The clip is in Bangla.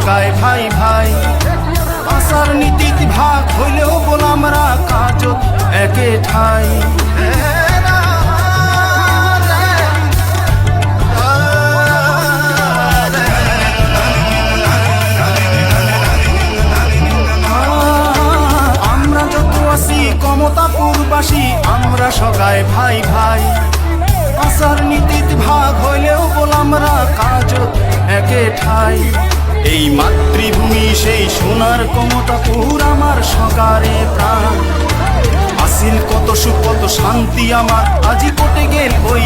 সগায় ভাই ভাই। আসার নীতিত ভাগ হইলেও গোলামরা কাজত একে ঠাই। আমরা যত আছি কমতাপুরবাসী, আমরা সগায় ভাই ভাই। আসার নীতিত ভাগ হইলেও গোলামরা কাজত একে ঠাই। এই মাতৃভূমি সেই সোনার কমতাপুর আমার সগারে প্রাণ। আসিল কত সুখ কত শান্তি আমার, আজি কটে গেল ওই